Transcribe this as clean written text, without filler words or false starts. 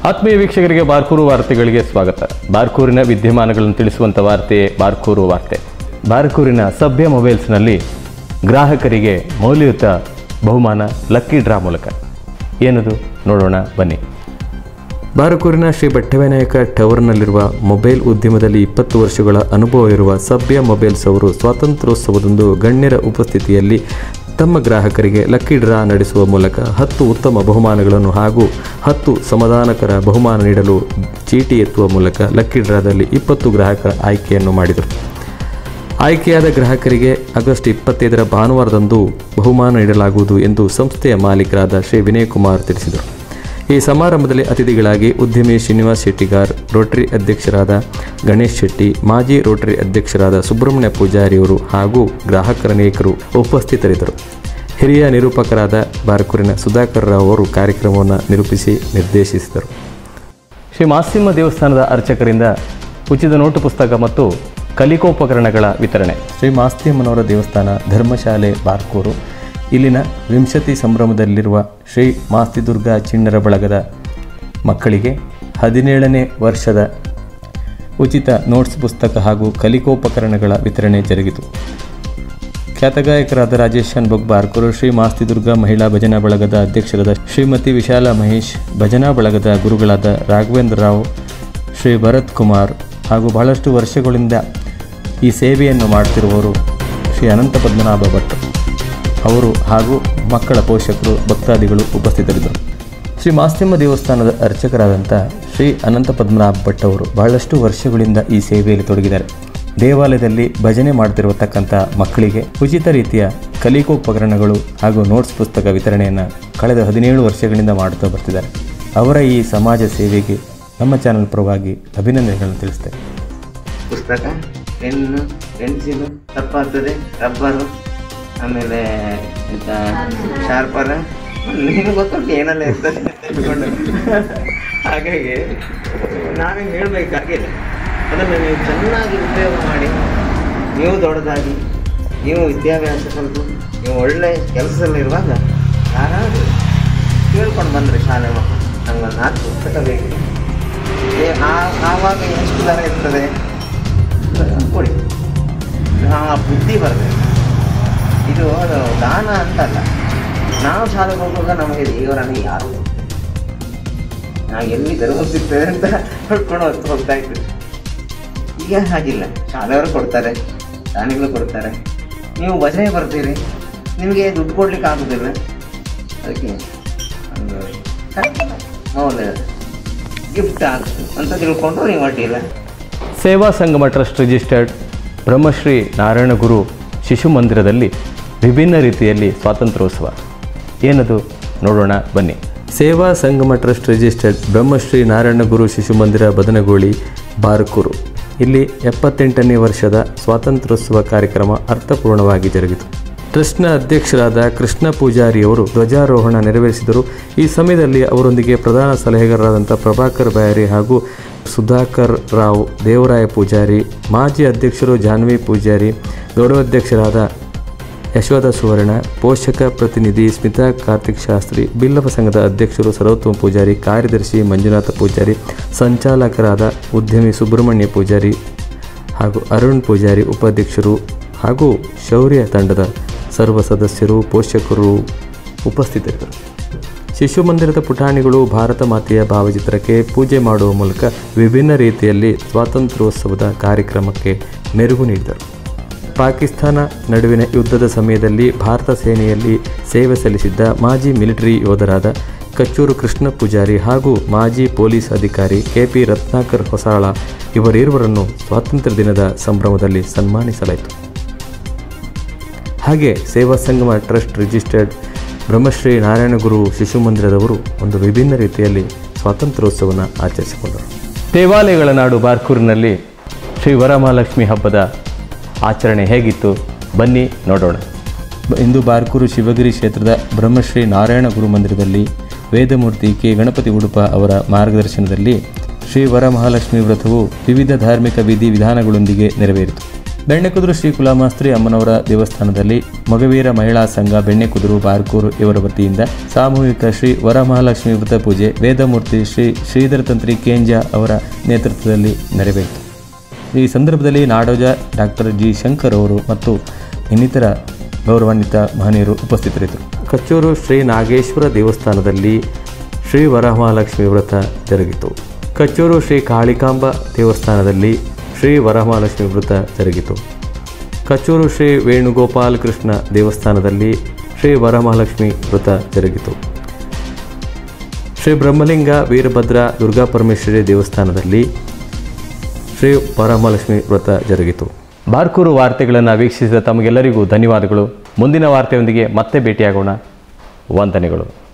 ಆತ್ಮೀಯ ವೀಕ್ಷಕರಿಗೆ ಬಾರ್ಕೂರು ವಾರ್ತೆಗಳಿಗೆ ಸ್ವಾಗತ. ಬಾರ್ಕೂರಿನ ವಿದ್ಯಮಾನಗಳನ್ನು ತಿಳಿಸುವಂಥ ವಾರ್ತೆ ಬಾರ್ಕೂರು ವಾರ್ತೆ. ಬಾರ್ಕೂರಿನ ಸಭ್ಯ ಮೊಬೈಲ್ಸ್ನಲ್ಲಿ ಗ್ರಾಹಕರಿಗೆ ಮೌಲ್ಯಯುತ ಬಹುಮಾನ ಲಕ್ಕಿ ಡ್ರಾ ಮೂಲಕ. ಏನದು ನೋಡೋಣ ಬನ್ನಿ. ಬಾರ್ಕೂರಿನ ಶ್ರೀ ಬಟ್ಟೆವಿನಾಯಕ ಟವರ್ನಲ್ಲಿರುವ ಮೊಬೈಲ್ ಉದ್ಯಮದಲ್ಲಿ 20 ವರ್ಷಗಳ ಅನುಭವ ಇರುವ ಸಭ್ಯ ಮೊಬೈಲ್ಸ್ ಅವರು ಸ್ವಾತಂತ್ರ್ಯೋತ್ಸವದಂದು ಗಣ್ಯರ ಉಪಸ್ಥಿತಿಯಲ್ಲಿ ತಮ್ಮ ಗ್ರಾಹಕರಿಗೆ ಲಕ್ಕಿ ಡ್ರಾ ನಡೆಸುವ ಮೂಲಕ 10 ಉತ್ತಮ ಬಹುಮಾನಗಳನ್ನು ಹಾಗೂ 10 ಸಮಾಧಾನಕರ ಬಹುಮಾನ ನೀಡಲು ಚೀಟಿ ಎತ್ತುವ ಮೂಲಕ ಲಕ್ಕಿ ಡ್ರಾದಲ್ಲಿ 20 ಗ್ರಾಹಕರ ಆಯ್ಕೆಯನ್ನು ಮಾಡಿದರು. ಆಯ್ಕೆಯಾದ ಗ್ರಾಹಕರಿಗೆ ಆಗಸ್ಟ್ 25ರ ಭಾನುವಾರದಂದು ಬಹುಮಾನ ನೀಡಲಾಗುವುದು ಎಂದು ಸಂಸ್ಥೆಯ ಮಾಲೀಕರಾದ ಶ್ರೀ ವಿನಯ್ ಕುಮಾರ್ ತಿಳಿಸಿದರು. ಈ ಸಮಾರಂಭದಲ್ಲಿ ಅತಿಥಿಗಳಾಗಿ ಉದ್ಯಮಿ ಶ್ರೀನಿವಾಸ್ ಶೆಟ್ಟಿಗಾರ್, ರೋಟರಿ ಅಧ್ಯಕ್ಷರಾದ ಗಣೇಶ್ ಶೆಟ್ಟಿ, ಮಾಜಿ ರೋಟರಿ ಅಧ್ಯಕ್ಷರಾದ ಸುಬ್ರಹ್ಮಣ್ಯ ಪೂಜಾರಿಯವರು ಹಾಗೂ ಗ್ರಾಹಕರ ನಾಯಕರು ಉಪಸ್ಥಿತರಿದ್ದರು. ಹಿರಿಯ ನಿರೂಪಕರಾದ ಬಾರ್ಕೂರಿನ ಸುಧಾಕರ್ ರಾವ್ ಅವರು ಕಾರ್ಯಕ್ರಮವನ್ನು ನಿರೂಪಿಸಿ ನಿರ್ದೇಶಿಸಿದರು. ಶ್ರೀ ಮಾಸ್ತಿಮ್ಮ ದೇವಸ್ಥಾನದ ಅರ್ಚಕರಿಂದ ಉಚಿತ ನೋಟು ಪುಸ್ತಕ ಮತ್ತು ಕಲಿಕೋಪಕರಣಗಳ ವಿತರಣೆ. ಶ್ರೀ ಮಾಸ್ತಿಮ್ಮನವರ ದೇವಸ್ಥಾನ ಧರ್ಮಶಾಲೆ ಬಾರ್ಕೂರು ಇಲ್ಲಿನ ವಿಂಶತಿ ಸಂಭ್ರಮದಲ್ಲಿರುವ ಶ್ರೀ ಮಾಸ್ತಿದುರ್ಗಾ ಚಿಣ್ಣರ ಬಳಗದ ಮಕ್ಕಳಿಗೆ 17ನೇ ವರ್ಷದ ಉಚಿತ ನೋಟ್ಸ್ ಪುಸ್ತಕ ಹಾಗೂ ಕಲಿಕೋಪಕರಣಗಳ ವಿತರಣೆ ಜರುಗಿತು. ಖ್ಯಾತ ಗಾಯಕರಾದ ರಾಜೇಶ್ ಶನ್ಭೋಗ್ ಬಾರ್ಕೂರು, ಶ್ರೀ ಮಾಸ್ತಿದುರ್ಗಾ ಮಹಿಳಾ ಭಜನಾ ಬಳಗದ ಅಧ್ಯಕ್ಷರಾದ ಶ್ರೀಮತಿ ವಿಶಾಲ ಮಹೇಶ್, ಭಜನಾ ಬಳಗದ ಗುರುಗಳಾದ ರಾಘವೇಂದ್ರ ರಾವ್, ಶ್ರೀ ಭರತ್ ಕುಮಾರ್ ಹಾಗೂ ಬಹಳಷ್ಟು ವರ್ಷಗಳಿಂದ ಈ ಸೇವೆಯನ್ನು ಮಾಡುತ್ತಿರುವವರು ಶ್ರೀ ಅನಂತ ಪದ್ಮನಾಭ ಭಟ್ ಅವರು ಹಾಗೂ ಮಕ್ಕಳ ಪೋಷಕರು, ಭಕ್ತಾದಿಗಳು ಉಪಸ್ಥಿತರಿದ್ದರು. ಶ್ರೀ ಮಾಸ್ತಿಮ್ಮ ದೇವಸ್ಥಾನದ ಅರ್ಚಕರಾದಂಥ ಶ್ರೀ ಅನಂತ ಪದ್ಮನಾಭ ಭಟ್ ಅವರು ಬಹಳಷ್ಟು ವರ್ಷಗಳಿಂದ ಈ ಸೇವೆಯಲ್ಲಿ ತೊಡಗಿದ್ದಾರೆ. ದೇವಾಲಯದಲ್ಲಿ ಭಜನೆ ಮಾಡ್ತಿರತಕ್ಕಂಥ ಮಕ್ಕಳಿಗೆ ಉಚಿತ ರೀತಿಯ ಕಲಿಕೋಪಕರಣಗಳು ಹಾಗೂ ನೋಟ್ಸ್ ಪುಸ್ತಕ ವಿತರಣೆಯನ್ನು ಕಳೆದ 17 ವರ್ಷಗಳಿಂದ ಮಾಡುತ್ತಾ ಬರ್ತಿದ್ದಾರೆ. ಅವರ ಈ ಸಮಾಜ ಸೇವೆಗೆ ನಮ್ಮ ಚಾನಲ್ ಪರವಾಗಿ ಅಭಿನಂದನೆಗಳನ್ನು ತಿಳಿಸ್ತೇವೆ. ಪುಸ್ತಕ, ಪೆನ್ನು, ಪೆನ್ಸಿಲು, ತಪ್ಪಾಗ್ತದೆ, ರಬ್ಬರು, ಆಮೇಲೆ ಶಾರ್ಪರ್, ನಿಮಗೆ ಗೊತ್ತುಂಟು ಏನೆಲ್ಲ ಇರ್ತದೆ ತಿಳ್ಕೊಂಡು. ಹಾಗಾಗಿ ನಾವೇ ಹೇಳಬೇಕಾಗಿಲ್ಲ. ಅದನ್ನು ನೀವು ಚೆನ್ನಾಗಿ ಉಪಯೋಗ ಮಾಡಿ, ನೀವು ದೊಡ್ಡದಾಗಿ, ನೀವು ವಿದ್ಯಾಭ್ಯಾಸ ಕಲಿತು, ನೀವು ಒಳ್ಳೆಯ ಕೆಲಸದಲ್ಲಿರುವಾಗ ಯಾರಾದರೂ ಕೇಳ್ಕೊಂಡು ಬಂದರೆ ಶಾಲೆ ಮಕ್ಕಳು ನಮ್ಗೊಂದು 4 ಪುಸ್ತಕ ಬೇಕು, ಆವಾಗ ಎಷ್ಟು ದರ ಇರ್ತದೆ ಕೊಡಿ. ಬುದ್ಧಿ ಬರಬೇಕು. ಇದು ಅದು ದಾನ ಅಂತಲ್ಲ. ನಾವು ಶಾಲೆಗೆ ಹೋಗುವಾಗ ನಮಗೆ ದೇವರನ್ನು ಯಾರು ನಾವು ಎಲ್ಲಿ ಧರ್ಮ ಸಿಗ್ತದೆ ಅಂತ ಹೊಡ್ಕೊಂಡು ಹೋಗ್ತಾ ಇದ್ವಿ. ಈಗ ಹಾಗಿಲ್ಲ. ಶಾಲೆಯವರು ಕೊಡ್ತಾರೆ, ದಾನಿಗಳು ಕೊಡ್ತಾರೆ. ನೀವು ಭಜನೆ ಬರ್ತೀರಿ, ನಿಮಗೆ ದುಡ್ಡು ಕೊಡ್ಲಿಕ್ಕೆ ಆಗೋದಿಲ್ಲ. ಅದಕ್ಕೆ ಒಂದು ಮೌಲ್ಯ ಗಿಫ್ಟ್ ಆಗ್ತದೆ ಅಂತ ತಿಳ್ಕೊಂಡು ನೀವು ಅಡ್ಡಿಲ್ಲ. ಸೇವಾ ಸಂಗಮ ಟ್ರಸ್ಟ್ ರಿಜಿಸ್ಟರ್ಡ್ ಬ್ರಹ್ಮಶ್ರೀ ನಾರಾಯಣ ಗುರು ಶಿಶು ಮಂದಿರದಲ್ಲಿ ವಿಭಿನ್ನ ರೀತಿಯಲ್ಲಿ ಸ್ವಾತಂತ್ರ್ಯೋತ್ಸವ. ಏನದು ನೋಡೋಣ ಬನ್ನಿ. ಸೇವಾ ಸಂಗಮ ಟ್ರಸ್ಟ್ ರಿಜಿಸ್ಟರ್ಡ್ ಬ್ರಹ್ಮಶ್ರೀ ನಾರಾಯಣ ಗುರು ಶಿಶು ಮಂದಿರ ಬದನಗೋಳಿ ಬಾರ್ಕೂರು ಇಲ್ಲಿ 78ನೇ ವರ್ಷದ ಸ್ವಾತಂತ್ರ್ಯೋತ್ಸವ ಕಾರ್ಯಕ್ರಮ ಅರ್ಥಪೂರ್ಣವಾಗಿ ಜರುಗಿತು. ಟ್ರಸ್ಟ್ನ ಅಧ್ಯಕ್ಷರಾದ ಕೃಷ್ಣ ಪೂಜಾರಿಯವರು ಧ್ವಜಾರೋಹಣ ನೆರವೇರಿಸಿದರು. ಈ ಸಮಯದಲ್ಲಿ ಅವರೊಂದಿಗೆ ಪ್ರಧಾನ ಸಲಹೆಗಾರರಾದಂಥ ಪ್ರಭಾಕರ್ ಬ್ಯಾರಿ ಹಾಗೂ ಸುಧಾಕರ್ ರಾವ್, ದೇವರಾಯ ಪೂಜಾರಿ, ಮಾಜಿ ಅಧ್ಯಕ್ಷರು ಜಾನ್ವಿ ಪೂಜಾರಿ, ಗೌರವಾಧ್ಯಕ್ಷರಾದ ಯಶೋಧ ಸುವರ್ಣ, ಪೋಷಕ ಪ್ರತಿನಿಧಿ ಸ್ಮಿತಾ ಕಾರ್ತಿಕ್ ಶಾಸ್ತ್ರಿ, ಬಿಲ್ಲವ ಸಂಘದ ಅಧ್ಯಕ್ಷರು ಸರ್ವೋತ್ತಮ ಪೂಜಾರಿ, ಕಾರ್ಯದರ್ಶಿ ಮಂಜುನಾಥ ಪೂಜಾರಿ, ಸಂಚಾಲಕರಾದ ಉದ್ಯಮಿ ಸುಬ್ರಹ್ಮಣ್ಯ ಪೂಜಾರಿ ಹಾಗೂ ಅರುಣ್ ಪೂಜಾರಿ ಉಪಾಧ್ಯಕ್ಷರು ಹಾಗೂ ಶೌರ್ಯ ತಂಡದ ಸರ್ವ ಸದಸ್ಯರು, ಪೋಷಕರು ಉಪಸ್ಥಿತರಿದ್ದರು. ಶಿಶು ಮಂದಿರದ ಪುಟಾಣಿಗಳು ಭಾರತ ಮಾತೆಯ ಭಾವಚಿತ್ರಕ್ಕೆ ಪೂಜೆ ಮಾಡುವ ಮೂಲಕ ವಿಭಿನ್ನ ರೀತಿಯಲ್ಲಿ ಸ್ವಾತಂತ್ರ್ಯೋತ್ಸವದ ಕಾರ್ಯಕ್ರಮಕ್ಕೆ ಮೆರುಗು ನೀಡಿದರು. ಪಾಕಿಸ್ತಾನ ನಡುವಿನ ಯುದ್ಧದ ಸಮಯದಲ್ಲಿ ಭಾರತ ಸೇನೆಯಲ್ಲಿ ಸೇವೆ ಸಲ್ಲಿಸಿದ್ದ ಮಾಜಿ ಮಿಲಿಟರಿ ಯೋಧರಾದ ಕಚ್ಚೂರು ಕೃಷ್ಣ ಪೂಜಾರಿ ಹಾಗೂ ಮಾಜಿ ಪೊಲೀಸ್ ಅಧಿಕಾರಿ KP ರತ್ನಾಕರ್ ಹೊಸಾಳ ಇವರಿರುವರನ್ನು ಸ್ವಾತಂತ್ರ್ಯ ದಿನದ ಸಂಭ್ರಮದಲ್ಲಿ ಸನ್ಮಾನಿಸಲಾಯಿತು. ಹಾಗೆ ಸೇವಾ ಸಂಗಮ ಟ್ರಸ್ಟ್ ರಿಜಿಸ್ಟರ್ಡ್ ಬ್ರಹ್ಮಶ್ರೀ ನಾರಾಯಣ ಗುರು ಶಿಶು ಮಂದಿರದವರು ಒಂದು ವಿಭಿನ್ನ ರೀತಿಯಲ್ಲಿ ಸ್ವಾತಂತ್ರ್ಯೋತ್ಸವವನ್ನು ಆಚರಿಸಿಕೊಂಡರು. ದೇವಾಲಯಗಳ ನಾಡು ಬಾರ್ಕೂರಿನಲ್ಲಿ ಶ್ರೀ ವರಮಹಾಲಕ್ಷ್ಮಿ ಹಬ್ಬದ ಆಚರಣೆ ಹೇಗಿತ್ತು ಬನ್ನಿ ನೋಡೋಣ. ಇಂದು ಬಾರ್ಕೂರು ಶಿವಗಿರಿ ಕ್ಷೇತ್ರದ ಬ್ರಹ್ಮಶ್ರೀ ನಾರಾಯಣ ಗುರು ಮಂದಿರದಲ್ಲಿ ವೇದಮೂರ್ತಿ ಕೆ ಗಣಪತಿ ಉಡುಪ ಅವರ ಮಾರ್ಗದರ್ಶನದಲ್ಲಿ ಶ್ರೀ ವರಮಹಾಲಕ್ಷ್ಮಿ ವ್ರತವು ವಿವಿಧ ಧಾರ್ಮಿಕ ವಿಧಿ ವಿಧಾನಗಳೊಂದಿಗೆ ನೆರವೇರಿತು. ಬೆಣ್ಣೆಕುದುರು ಶ್ರೀ ಕುಲಾಮಾಸ್ತ್ರಿ ಅಮ್ಮನವರ ದೇವಸ್ಥಾನದಲ್ಲಿ ಮಗವೀರ ಮಹಿಳಾ ಸಂಘ ಬೆಣ್ಣೆಕುದುರು ಬಾರ್ಕೂರು ಇವರ ವತಿಯಿಂದ ಸಾಮೂಹಿಕ ಶ್ರೀ ವರಮಹಾಲಕ್ಷ್ಮಿ ವ್ರತ ಪೂಜೆ ವೇದಮೂರ್ತಿ ಶ್ರೀ ಶ್ರೀಧರ ತಂತ್ರಿ ಕೇಂಜ ಅವರ ನೇತೃತ್ವದಲ್ಲಿ ನೆರವೇರಿತು. ಈ ಸಂದರ್ಭದಲ್ಲಿ ನಾಡೋಜ ಡಾಕ್ಟರ್ ಜಿ ಶಂಕರ್ ಅವರು ಮತ್ತು ಇನ್ನಿತರ ಗೌರವಾನ್ವಿತ ಮಹನೀಯರು ಉಪಸ್ಥಿತರಿದ್ದರು. ಕಚ್ಚೂರು ಶ್ರೀ ನಾಗೇಶ್ವರ ದೇವಸ್ಥಾನದಲ್ಲಿ ಶ್ರೀ ವರಮಹಾಲಕ್ಷ್ಮಿ ವ್ರತ ಜರುಗಿತು. ಕಚ್ಚೂರು ಶ್ರೀ ಕಾಳಿಕಾಂಬ ದೇವಸ್ಥಾನದಲ್ಲಿ ಶ್ರೀ ವರಮಹಾಲಕ್ಷ್ಮಿ ವ್ರತ ಜರುಗಿತು. ಕಚ್ಚೂರು ಶ್ರೀ ವೇಣುಗೋಪಾಲ ಕೃಷ್ಣ ದೇವಸ್ಥಾನದಲ್ಲಿ ಶ್ರೀ ವರಮಹಾಲಕ್ಷ್ಮಿ ವ್ರತ ಜರುಗಿತು. ಶ್ರೀ ಬ್ರಹ್ಮಲಿಂಗ ವೀರಭದ್ರ ದುರ್ಗಾಪರಮೇಶ್ವರಿ ದೇವಸ್ಥಾನದಲ್ಲಿ ಶ್ರೀ ವರಮಹಾಲಕ್ಷ್ಮಿ ವ್ರತ ಜರುಗಿತು. ಬಾರ್ಕೂರು ವಾರ್ತೆಗಳನ್ನು ವೀಕ್ಷಿಸಿದ ತಮಗೆಲ್ಲರಿಗೂ ಧನ್ಯವಾದಗಳು. ಮುಂದಿನ ವಾರ್ತೆಯೊಂದಿಗೆ ಮತ್ತೆ ಭೇಟಿಯಾಗೋಣ. ವಂದನೆಗಳು.